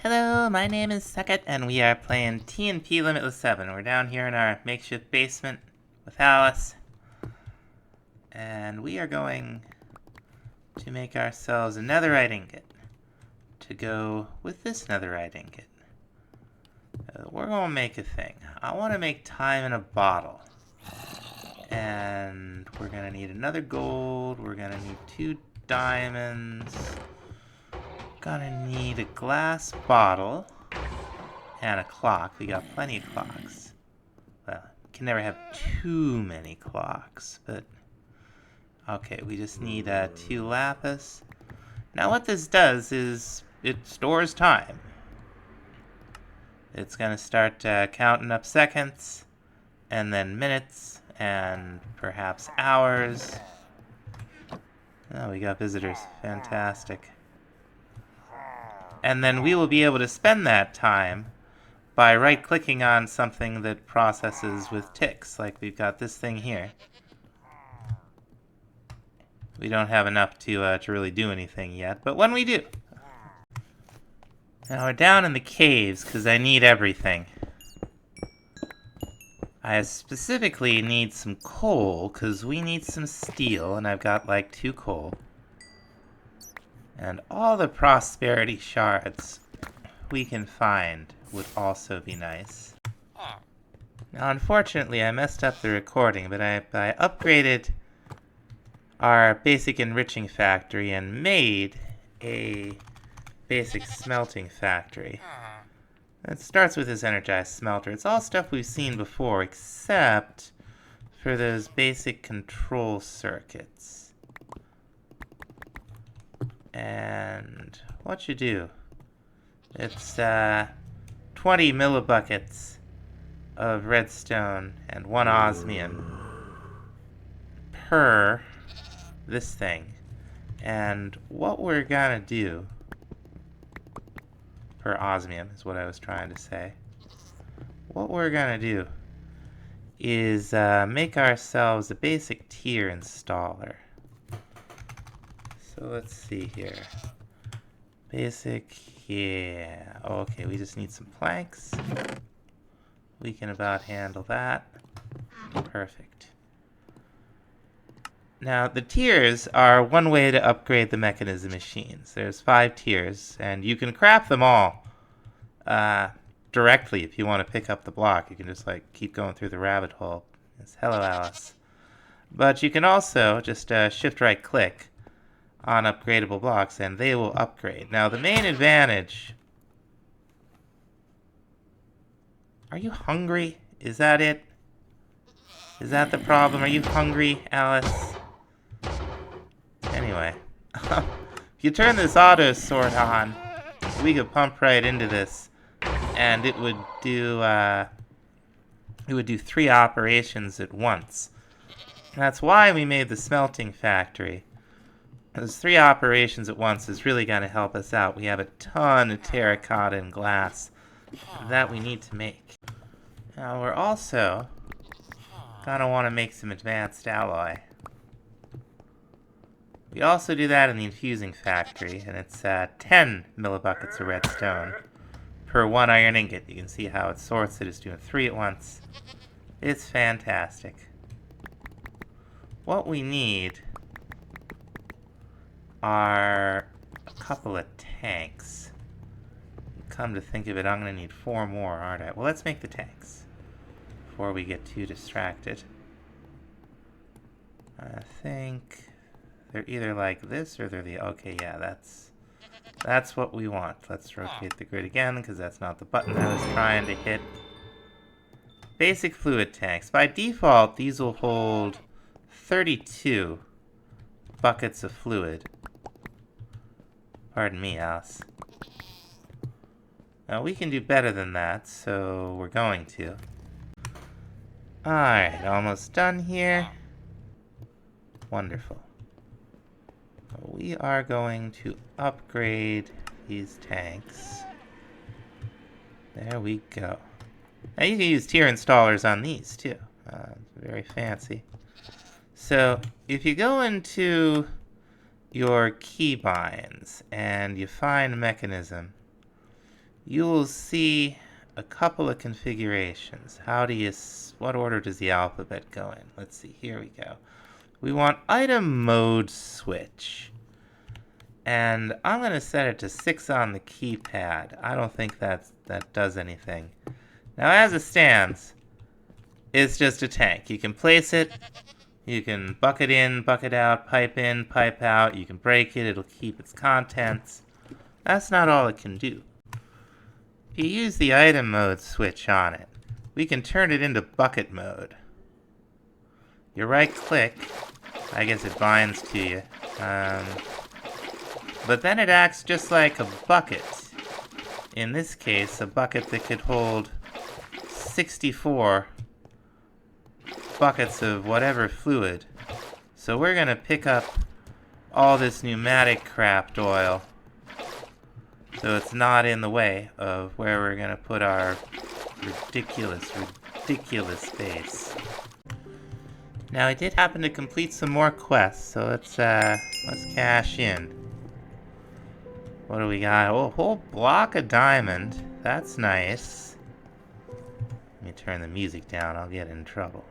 Hello, my name is Suckit, and we are playing TNP Limitless 7. We're down here in our makeshift basement with Alice. And we are going to make ourselves a netherite ingot to go with this netherite ingot. We're going to make a thing. I want to make time in a bottle. And we're going to need another gold. We're going to need 2 diamonds. Gonna need a glass bottle and a clock. We got plenty of clocks. Well, can never have too many clocks, but okay, we just need 2 lapis. Now what this does is it stores time. It's gonna start counting up seconds and then minutes and perhaps hours. Oh, we got visitors. Fantastic. And then we will be able to spend that time by right-clicking on something that processes with ticks, like we've got this thing here. We don't have enough to really do anything yet, but when we do. Now we're down in the caves because I need everything. I specifically need some coal because we need some steel, and I've got like 2 coal. And all the prosperity shards we can find would also be nice. Now, unfortunately, I messed up the recording, but I upgraded our basic enriching factory and made a basic smelting factory. It starts with this energized smelter. It's all stuff we've seen before, except for those basic control circuits. And what you do, it's 20 millibuckets of redstone and 1 osmium per this thing. And what we're gonna do, per osmium is what I was trying to say. What we're gonna do is make ourselves a basic tier installer. So let's see here. Basic, yeah. Okay, we just need some planks. We can about handle that. Perfect. Now, the tiers are one way to upgrade the mechanism machines. There's 5 tiers, and you can craft them all directly if you want to pick up the block. You can just like keep going through the rabbit hole. Yes, hello, Alice. But you can also just shift right click on upgradable blocks, and they will upgrade. Now, the main advantage... Are you hungry? Is that it? Is that the problem? Are you hungry, Alice? Anyway. If you turn this auto sort on, we could pump right into this, and it would do 3 operations at once. And that's why we made the smelting factory. Those 3 operations at once is really going to help us out. We have a ton of terracotta and glass that we need to make. Now we're also going to want to make some advanced alloy. We also do that in the infusing factory, and it's 10 millibuckets of redstone per 1 iron ingot. You can see how it sorts it. It's doing 3 at once. It's fantastic. What we need are a couple of tanks. Come to think of it, I'm going to need 4 more, aren't I? Well, let's make the tanks before we get too distracted. I think they're either like this or they're the... Okay, yeah, that's what we want. Let's rotate the grid again because that's not the button I was trying to hit. Basic fluid tanks. By default, these will hold 32 buckets of fluid. Pardon me, Alice. Now, we can do better than that, so we're going to. Alright, almost done here. Wonderful. We are going to upgrade these tanks. There we go. Now, you can use tier installers on these, too. Very fancy. So, if you go into your keybinds and you find mechanism, you'll see a couple of configurations. What order does the alphabet go in? Let's see, here we go. We want item mode switch. And I'm going to set it to 6 on the keypad. I don't think that does anything. Now, as it stands, it's just a tank. You can place it, you can bucket in, bucket out, pipe in, pipe out. You can break it, it'll keep its contents. That's not all it can do. If you use the item mode switch on it, we can turn it into bucket mode. You right click, I guess it binds to you. But then it acts just like a bucket. In this case, a bucket that could hold 64 buckets of whatever fluid. So we're going to pick up all this pneumatic crapped oil so it's not in the way of where we're going to put our ridiculous base. Now I did happen to complete some more quests, so let's cash in. What do we got? Oh, a whole block of diamond. That's nice. Let me turn the music down. I'll get in trouble.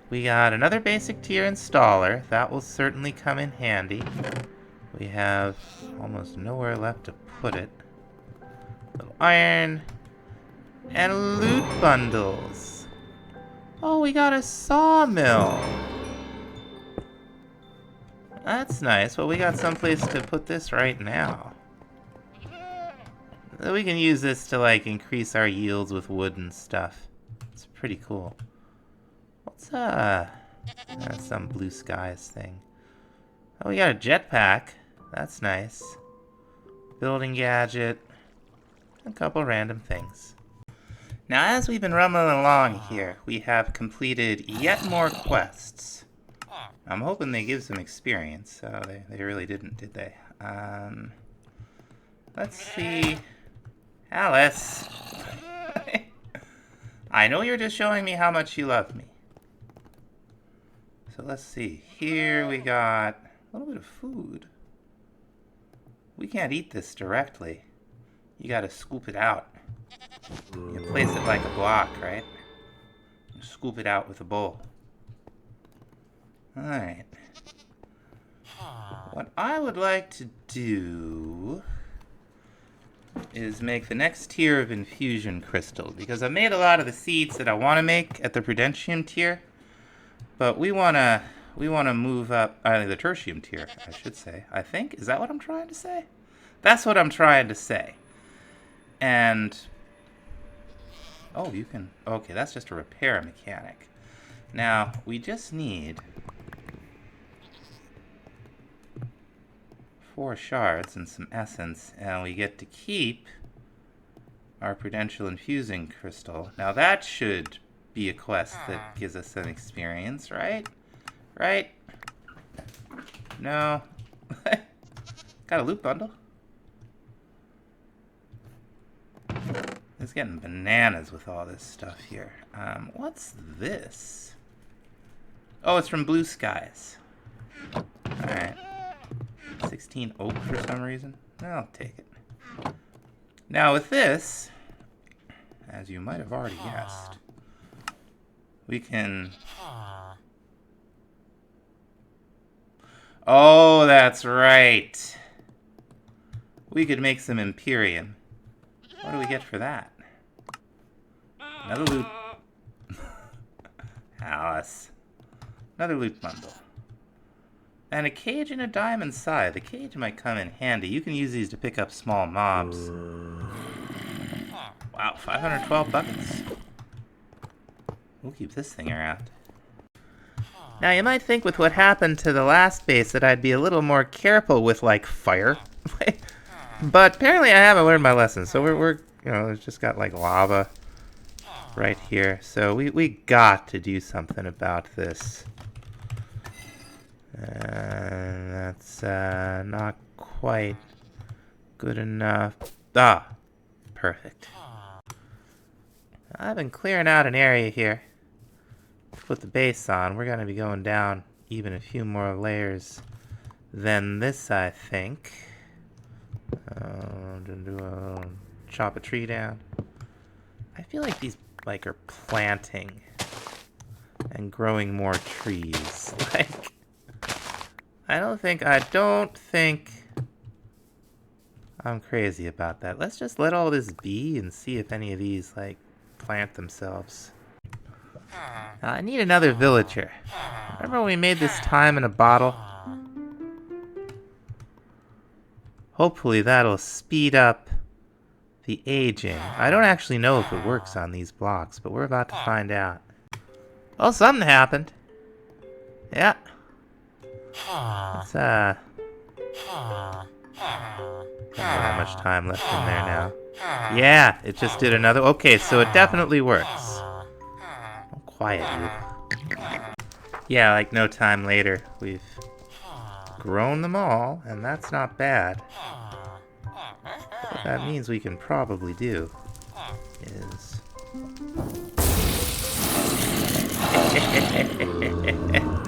We got another basic tier installer. That will certainly come in handy. We have almost nowhere left to put it. Little iron. And loot bundles. Oh, we got a sawmill. That's nice. Well, we got someplace to put this right now. We can use this to, like, increase our yields with wood and stuff. It's pretty cool. What's, that's some blue skies thing. Oh, we got a jetpack. That's nice. Building gadget. A couple random things. Now, as we've been rumbling along here, we have completed yet more quests. I'm hoping they give some experience. So they really didn't, did they? Let's see. Alice! I know you're just showing me how much you love me. So let's see. Here we got a little bit of food. We can't eat this directly. You gotta scoop it out. You place it like a block, right? You scoop it out with a bowl. Alright. What I would like to do is make the next tier of infusion crystal, because I've made a lot of the seeds that I want to make at the prudentium tier, but we want to move up the tertium tier, I should say. I think, is that what I'm trying to say? That's what I'm trying to say. And oh, you can, okay, that's just a repair mechanic. Now we just need 4 shards and some essence, and we get to keep our prudential infusing crystal. Now that should be a quest that gives us some experience, right? Right? No? Got a loot bundle? It's getting bananas with all this stuff here. What's this? Oh, it's from Blue Skies. Alright. 16 oak for some reason. I'll take it. Now with this, as you might have already guessed, we can... Oh, that's right. We could make some Imperium. What do we get for that? Another loot. Alice. Another loot bundle. And a cage and a diamond scythe. The cage might come in handy. You can use these to pick up small mobs. Wow, 512 buckets. We'll keep this thing around. Now, you might think with what happened to the last base that I'd be a little more careful with, like, fire. But apparently I haven't learned my lesson. So we're you know, it's just got, like, lava right here. So we got to do something about this. That's not quite good enough. Ah, perfect. I've been clearing out an area here to put the base on. We're going to be going down even a few more layers than this, I think. chop a tree down. I feel like these like are planting and growing more trees. Like, I don't think I'm crazy about that. Let's just let all this be and see if any of these like plant themselves. I need another villager. Remember when we made this time in a bottle? Hopefully that'll speed up the aging. I don't actually know if it works on these blocks, but we're about to find out. Oh, something happened. Yeah. It's, don't know how much time left in there now. Yeah, it just did another. Okay, so it definitely works. Oh, quiet, you. Yeah, like no time later, we've grown them all, and that's not bad. What that means we can probably do is...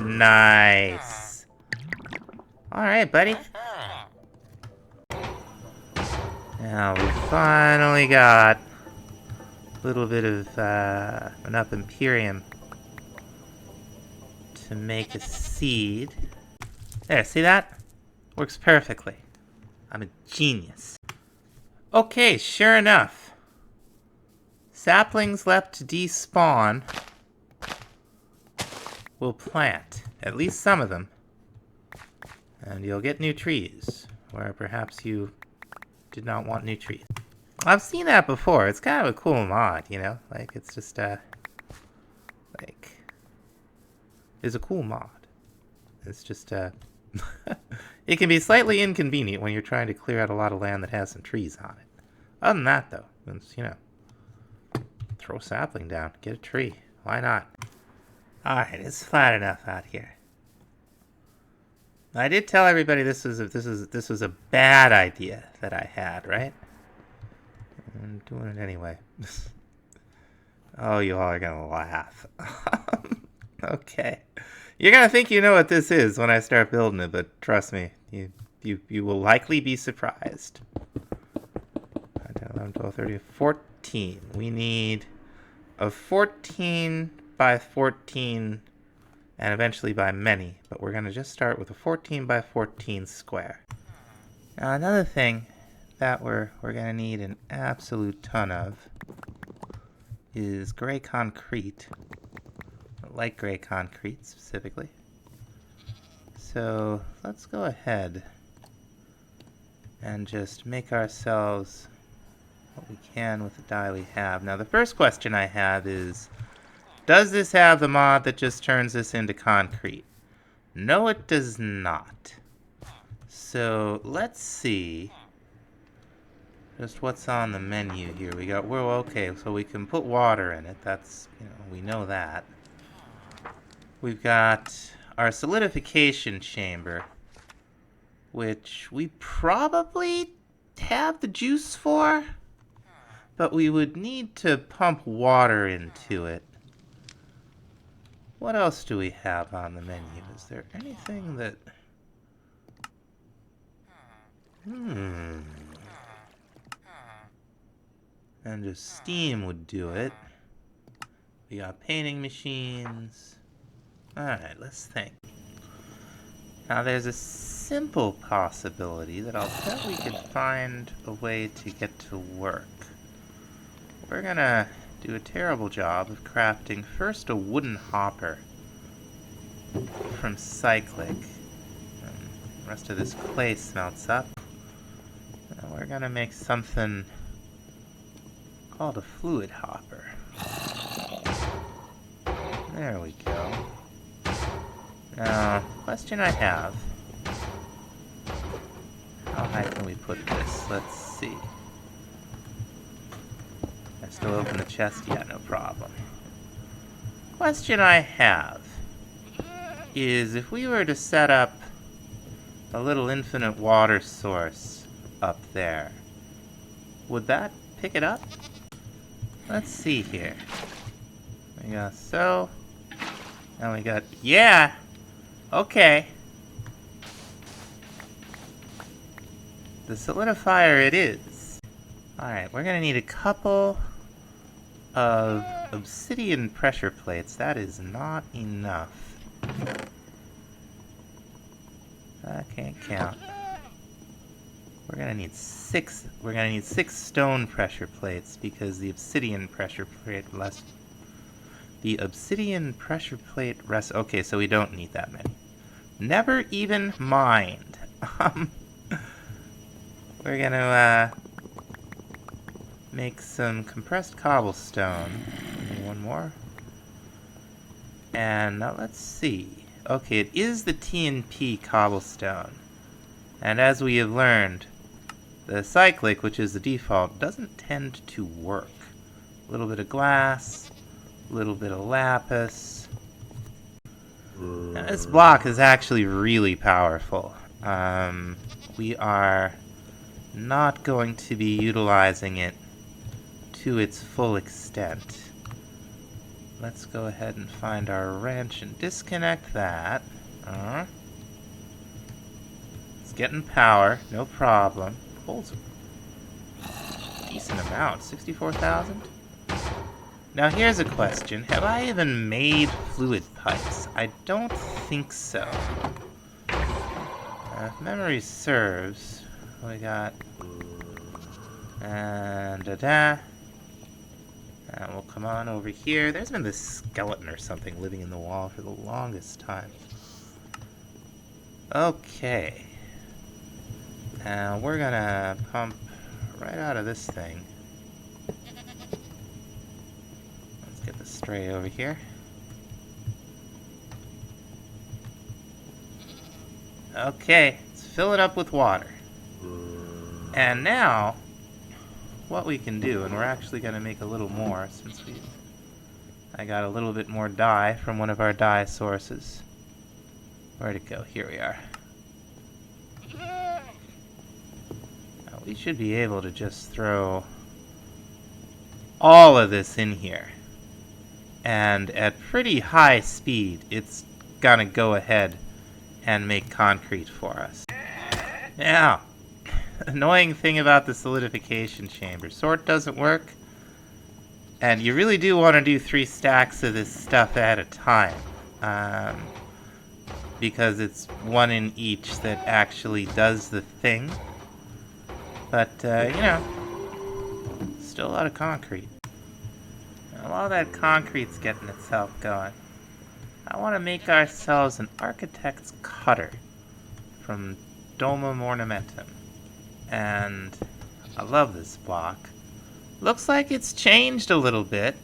Nice. Alright, buddy. Now we finally got a little bit of enough Imperium to make a seed. There, see that? Works perfectly. I'm a genius. Okay, sure enough. Saplings left to despawn will plant, at least some of them. And you'll get new trees, where perhaps you did not want new trees. I've seen that before. It's kind of a cool mod, you know? Like, it's just, it's a cool mod. It's just, it can be slightly inconvenient when you're trying to clear out a lot of land that has some trees on it. Other than that, though, it's, you know, throw a sapling down, get a tree. Why not? Alright, it's flat enough out here. I did tell everybody this was a bad idea that I had, right? I'm doing it anyway. Oh, you all are gonna laugh. Okay. You're gonna think you know what this is when I start building it, but trust me, you will likely be surprised. 11, 12, 13, 14. We need a 14 by 14 and eventually by many, but we're going to just start with a 14 by 14 square. Now another thing that we're going to need an absolute ton of is gray concrete, light gray concrete specifically. So let's go ahead and just make ourselves what we can with the dye we have. Now the first question I have is, does this have the mod that just turns this into concrete? No, it does not. So let's see just what's on the menu here. Okay, so we can put water in it. That's, you know, we know that. We've got our solidification chamber, which we probably have the juice for, but we would need to pump water into it. What else do we have on the menu? Is there anything that... And just steam would do it. We got painting machines. Alright, let's think. Now there's a simple possibility that I'll bet we could find a way to get to work. We're gonna do a terrible job of crafting first a wooden hopper from cyclic. And the rest of this clay smelts up. Now we're gonna make something called a fluid hopper. There we go. Now, question I have. How high can we put this? Let's see. I still open the chest? Yeah, no problem. Question I have is, if we were to set up a little infinite water source up there, would that pick it up? Let's see here. We got so, and we got, yeah, okay. The solidifier it is. Alright, we're gonna need a couple of obsidian pressure plates. That is not enough. I can't count. We're gonna need 6. We're gonna need 6 stone pressure plates because the obsidian pressure plate less. The obsidian pressure plate rest. Okay, so we don't need that many. Never even mind. We're gonna make some compressed cobblestone. One more. And now let's see. Okay, it is the TNP cobblestone. And as we have learned, the cyclic, which is the default, doesn't tend to work. A little bit of glass, a little bit of lapis. Now, this block is actually really powerful. We are not going to be utilizing it to its full extent. Let's go ahead and find our wrench and disconnect that. It's getting power, no problem. Pulls a decent amount, 64,000. Now here's a question. Have I even made fluid pipes? I don't think so. If memory serves, we got... And we'll come on over here. There's been this skeleton or something living in the wall for the longest time. Okay. Now we're gonna pump right out of this thing. Let's get the stray over here. Okay, let's fill it up with water. And now, what we can do, and we're actually going to make a little more since I got a little bit more dye from one of our dye sources. Where'd it go? Here we are. Now we should be able to just throw all of this in here. And at pretty high speed, it's gonna go ahead and make concrete for us. Now, annoying thing about the solidification chamber. Sort doesn't work. And you really do want to do 3 stacks of this stuff at a time. Because it's one in each that actually does the thing. But, you know, still a lot of concrete. Now, while that concrete's getting itself going, I want to make ourselves an architect's cutter from Domum Ornamentum. And I love this block. Looks like it's changed a little bit.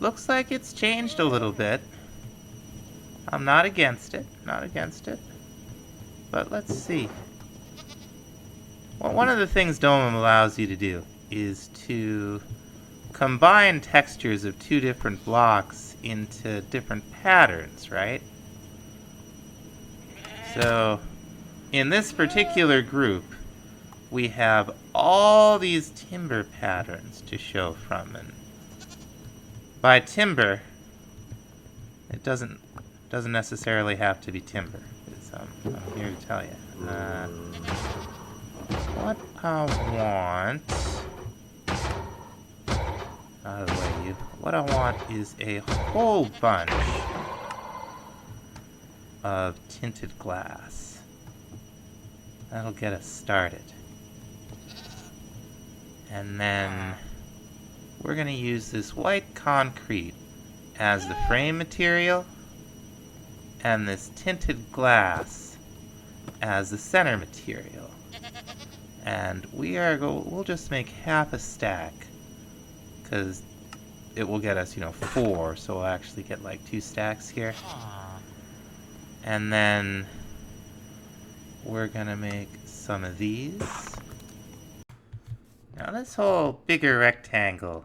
Looks like it's changed a little bit. I'm not against it. Not against it. But let's see. Well, one of the things Domum allows you to do is to combine textures of 2 different blocks into different patterns, right? So, in this particular group, we have all these timber patterns to show from, and by timber, it doesn't necessarily have to be timber. I'm here to tell you. What I want, out of the way, you. What I want is a whole bunch of tinted glass. That'll get us started. And then we're going to use this white concrete as the frame material and this tinted glass as the center material. And we'll just make half a stack because it will get us, 4, so we'll actually get like 2 stacks here. And then we're going to make some of these. Now this whole bigger rectangle,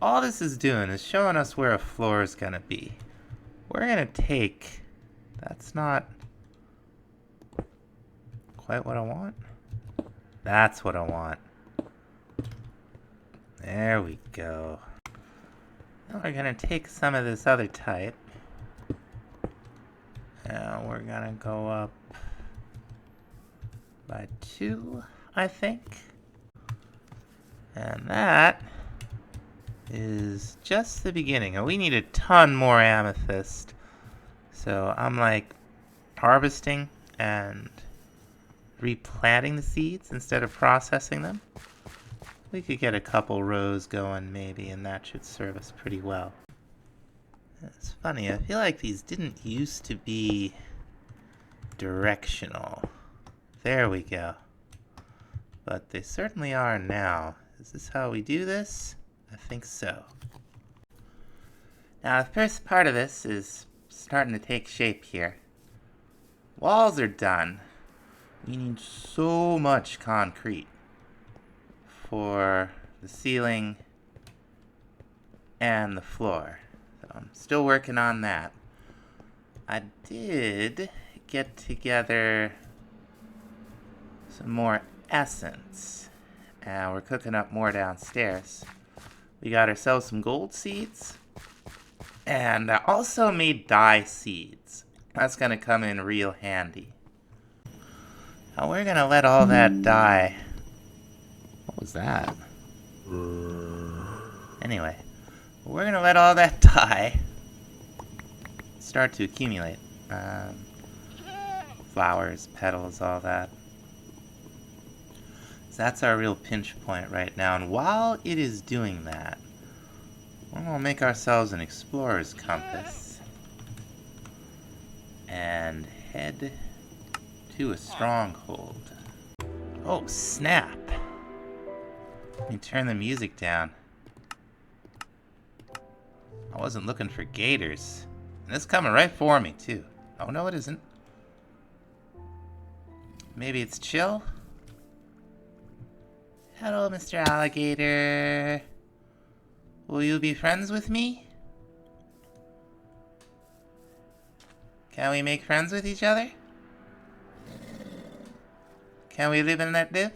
all this is doing is showing us where a floor is going to be. We're going to take, that's not quite what I want. That's what I want. There we go. Now we're going to take some of this other type. And we're going to go up by 2, I think. And that is just the beginning. And we need a ton more amethyst. So I'm like harvesting and replanting the seeds instead of processing them. We could get a couple rows going maybe, and that should serve us pretty well. It's funny, I feel like these didn't used to be directional. There we go. But they certainly are now. Is this how we do this? I think so. Now the first part of this is starting to take shape here. Walls are done. We need so much concrete for the ceiling and the floor. So I'm still working on that. I did get together some more essence. And we're cooking up more downstairs. We got ourselves some gold seeds. And I also made dye seeds. That's gonna come in real handy. Now we're gonna let all that dye. What was that? Anyway, we're gonna let all that dye start to accumulate. Flowers, petals, all that. So that's our real pinch point right now. And while it is doing that, we're gonna make ourselves an explorer's compass and head to a stronghold. Oh, snap! Let me turn the music down. I wasn't looking for gators. And it's coming right for me, too. Oh, no, it isn't. Maybe it's chill? Hello, Mr. Alligator. Will you be friends with me? Can we make friends with each other? Can we live and let live?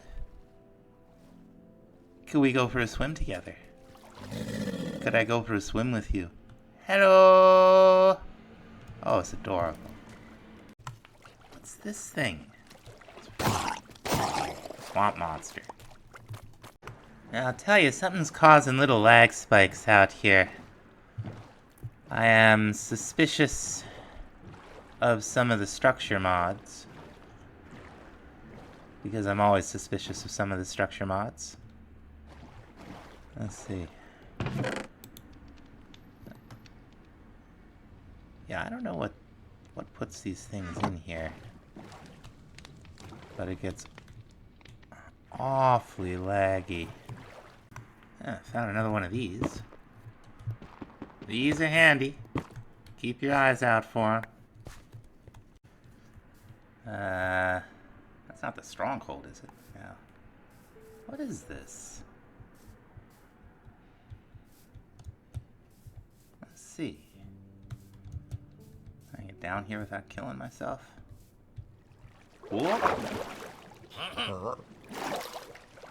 Could we go for a swim together? Could I go for a swim with you? Hello! Oh, it's adorable. What's this thing? Swamp monster. Now, I'll tell you, something's causing little lag spikes out here. I am suspicious of some of the structure mods. Because I'm always suspicious of some of the structure mods. Let's see. Yeah, I don't know what puts these things in here. But it gets awfully laggy. Ah, found another one of these. These are handy. Keep your eyes out for them. That's not the stronghold, is it? No. What is this? Let's see. Can I get down here without killing myself? Whoop!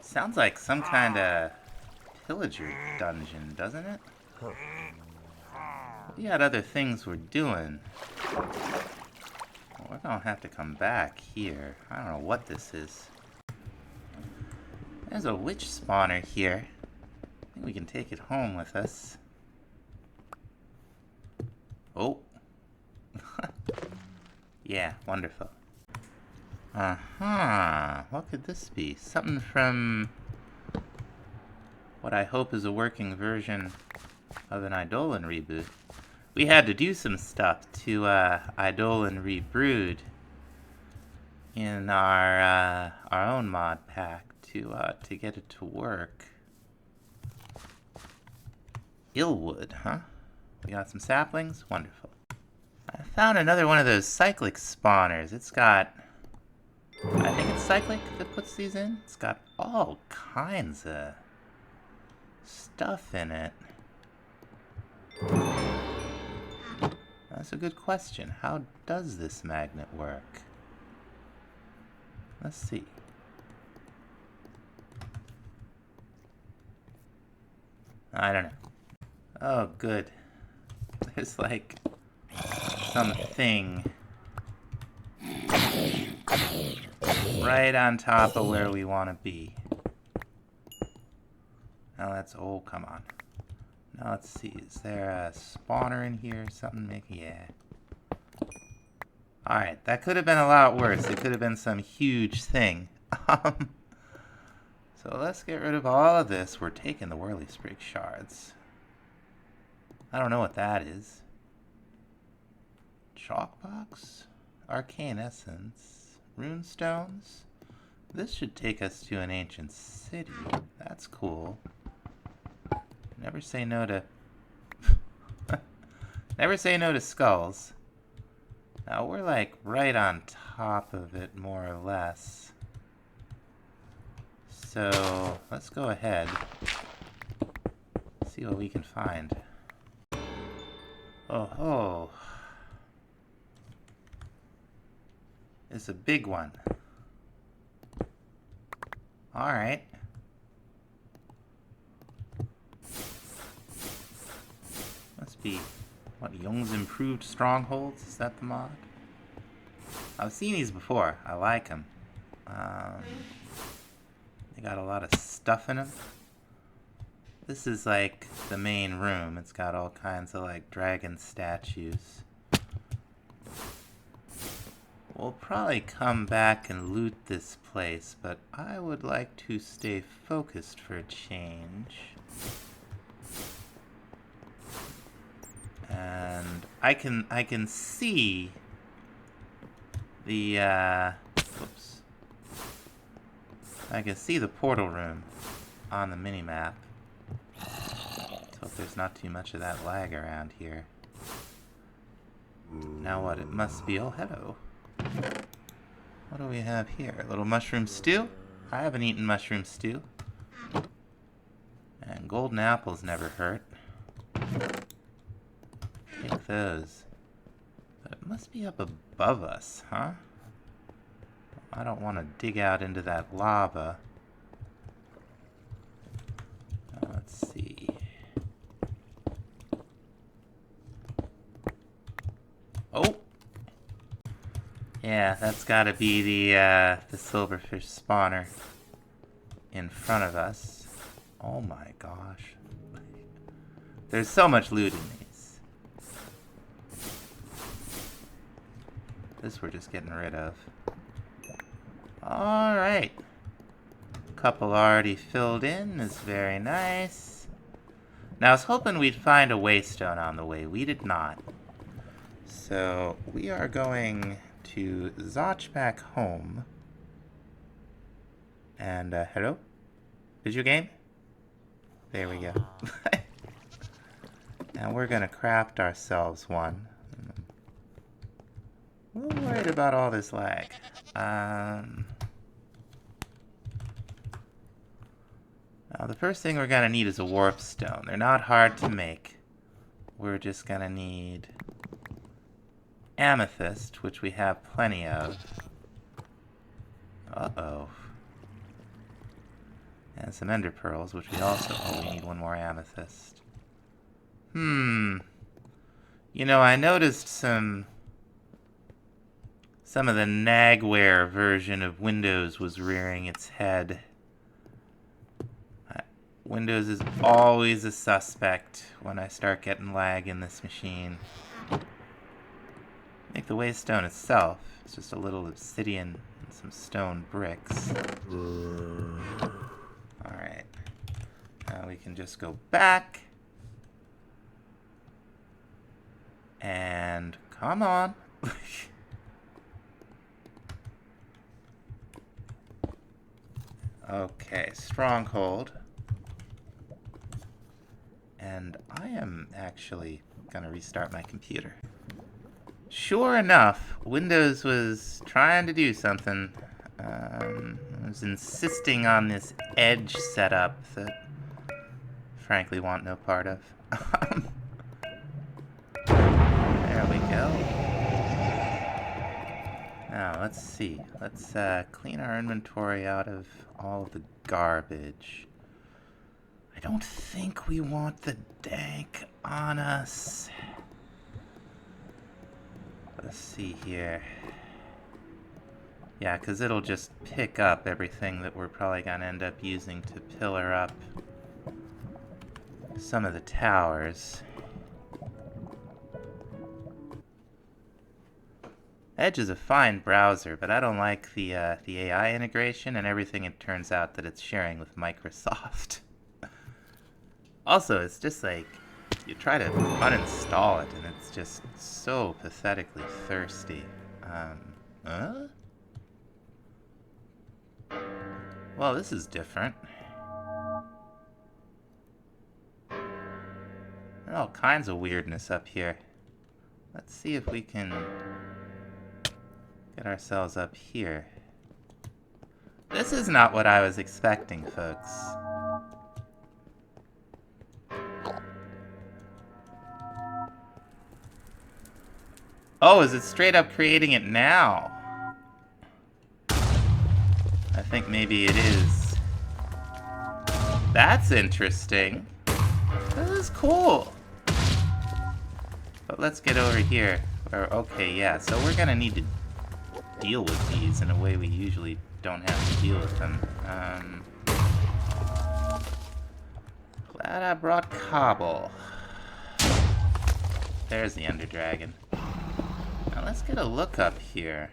Sounds like some kind of pillager dungeon, doesn't it? We had other things we're doing. We're gonna have to come back here. I don't know what this is. There's a witch spawner here. I think we can take it home with us. Oh. Yeah, wonderful. Uh-huh. What could this be? Something from what I hope is a working version of an Eidolon reboot. We had to do some stuff to Eidolon Rebrewed in our own mod pack to get it to work. Illwood, huh? We got some saplings? Wonderful. I found another one of those cyclic spawners. It's got, I think it's cyclic that puts these in. It's got all kinds of stuff in it. That's a good question. How does this magnet work? Let's see. I don't know. Oh, good. There's like something right on top of where we want to be. Now let's... Oh, come on. Now let's see. Is there a spawner in here? Something make... Yeah. Alright, that could have been a lot worse. It could have been some huge thing. So let's get rid of all of this. We're taking the Whirly Sprig shards. I don't know what that is. Chalkbox? Arcane Essence? Runestones? This should take us to an ancient city. That's cool. Never say no to... Never say no to skulls. Now we're like right on top of it, more or less. So let's go ahead. See what we can find. Oh ho! It's a big one. Alright. Must be, what, Young's Improved Strongholds? Is that the mod? I've seen these before. I like them. They got a lot of stuff in them. This is like the main room. It's got all kinds of like dragon statues. We'll probably come back and loot this place, but I would like to stay focused for a change. And I can see the whoops. I can see the portal room on the mini-map. Let's hope there's not too much of that lag around here. Now what? It must be... Oh, hello. What do we have here? A little mushroom stew? I haven't eaten mushroom stew. And golden apples never hurt. Take those. But it must be up above us, huh? I don't want to dig out into that lava. Let's see. Oh! Yeah, that's gotta be the silverfish spawner in front of us. Oh my gosh. There's so much loot in these. This we're just getting rid of. Alright. Couple already filled in is very nice. Now I was hoping we'd find a waystone on the way. We did not. So we are going to Zotch back home. And hello? Video game? There we go. And we're gonna craft ourselves one. A little worried about all this lag. Now the first thing we're gonna need is a warp stone. They're not hard to make. We're just gonna need amethyst, which we have plenty of. Uh-oh. And some ender pearls, which we also... Oh, we need one more amethyst. You know, I noticed some of the Nagware version of Windows was rearing its head. Windows is always a suspect when I start getting lag in this machine. Make the waystone itself. It's just a little obsidian and some stone bricks. Alright. Now we can just go back. And come on. Okay, stronghold. And I am actually gonna restart my computer. Sure enough, Windows was trying to do something. It was insisting on this edge setup that frankly want no part of. There we go. Now, let's see. Let's clean our inventory out of all of the garbage. I don't think we want the dank on us. Let's see here. Yeah, because it'll just pick up everything that we're probably going to end up using to pillar up some of the towers. Edge is a fine browser, but I don't like the AI integration and everything it turns out that it's sharing with Microsoft. Also, it's just like, you try to uninstall it and it's just so pathetically thirsty. Well, this is different. There's all kinds of weirdness up here. Let's see if we can get ourselves up here. This is not what I was expecting, folks. Oh, is it straight up creating it now? I think maybe it is. That's interesting. This is cool. But let's get over here. Okay, yeah, so we're gonna need to deal with these in a way we usually don't have to deal with them. Glad I brought cobble. There's the Ender Dragon. Now let's get a look up here.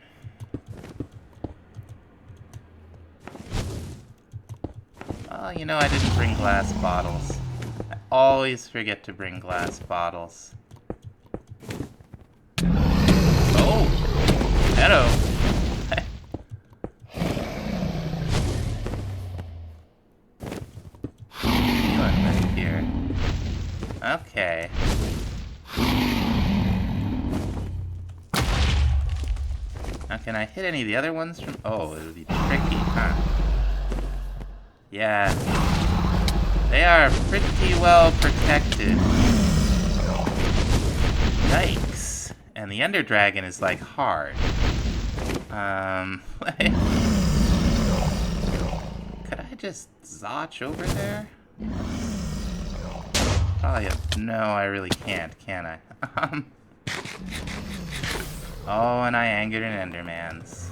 Oh, you know, I didn't bring glass bottles. I always forget to bring glass bottles. Oh! Hello! Feeling right here. Okay. Now, can I hit any of the other ones from... Oh, it would be tricky, huh? Yeah. They are pretty well protected. Yikes. And the Ender Dragon is, like, hard. Could I just zotch over there? Probably no, I really can't, can I? Oh, and I angered an Enderman's.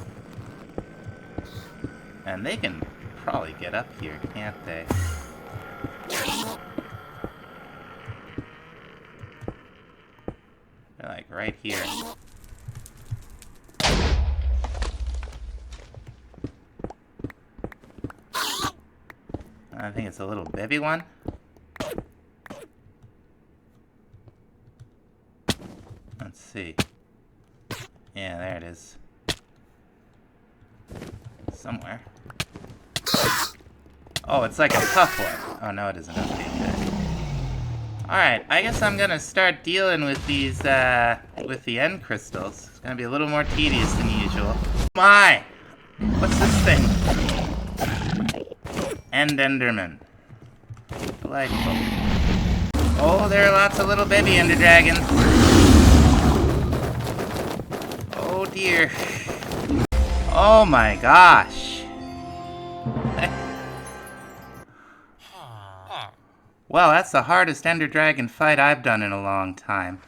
And they can probably get up here, can't they? They're like right here. I think it's a little baby one. Let's see. Yeah, there it is. Somewhere. Oh, it's like a tough one. Oh, no, it isn't. Okay, good. Alright, I guess I'm gonna start dealing with these, with the end crystals. It's gonna be a little more tedious than usual. My! What's this thing? End Enderman. Delightful. Oh, there are lots of little baby Ender Dragons. Oh, dear. Oh, my gosh. Well, that's the hardest Ender Dragon fight I've done in a long time.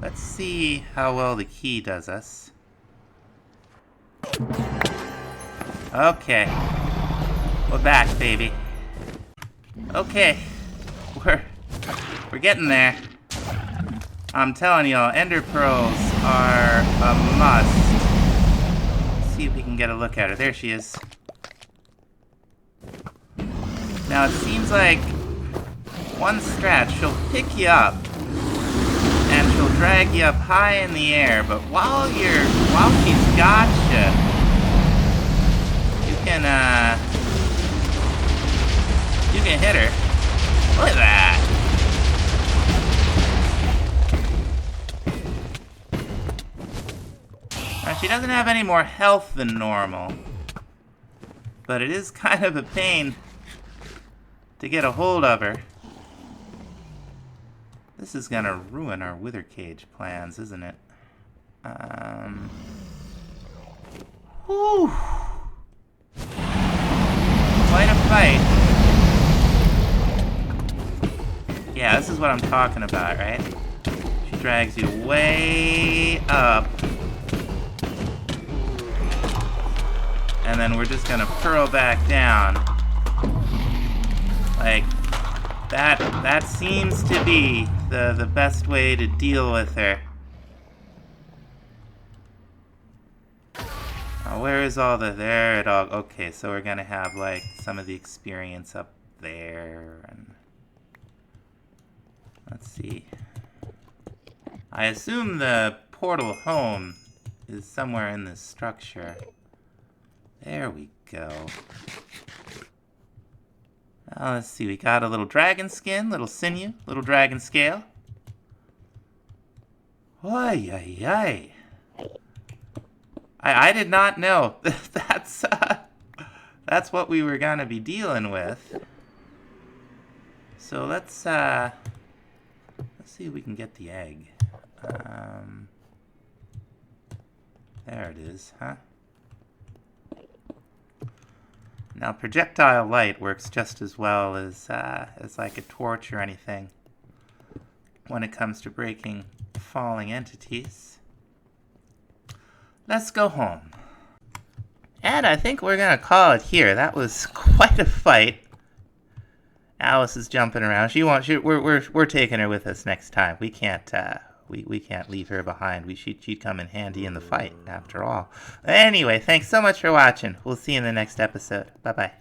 Let's see how well the key does us. Okay. We're back, baby. Okay. We're getting there. I'm telling y'all, Ender Pearls are a must. Let's see if we can get a look at her. There she is. Now it seems like one strat, she'll pick you up and she'll drag you up high in the air, but while she's got you can hit her. Look at that. Now she doesn't have any more health than normal, but it is kind of a pain to get a hold of her. This is gonna ruin our wither cage plans, isn't it? Whew. Quite a fight. Yeah, this is what I'm talking about, right? She drags you way up. And then we're just gonna pearl back down. Like, That seems to be the best way to deal with her. Where is all there it all? Okay, so we're gonna have like some of the experience up there, and let's see. I assume the portal home is somewhere in this structure. There we go. Let's see, we got a little dragon skin, little sinew, little dragon scale. Oy, oy, oy. I did not know. That's what we were gonna be dealing with. So let's see if we can get the egg. There it is, huh? Now projectile light works just as well as like a torch or anything when it comes to breaking falling entities. Let's go home. And I think we're gonna call it here. That was quite a fight. Alice is jumping around. We're taking her with us next time. We can't we can't leave her behind. She'd come in handy in the fight after all. Anyway, thanks so much for watching. We'll see you in the next episode. Bye bye.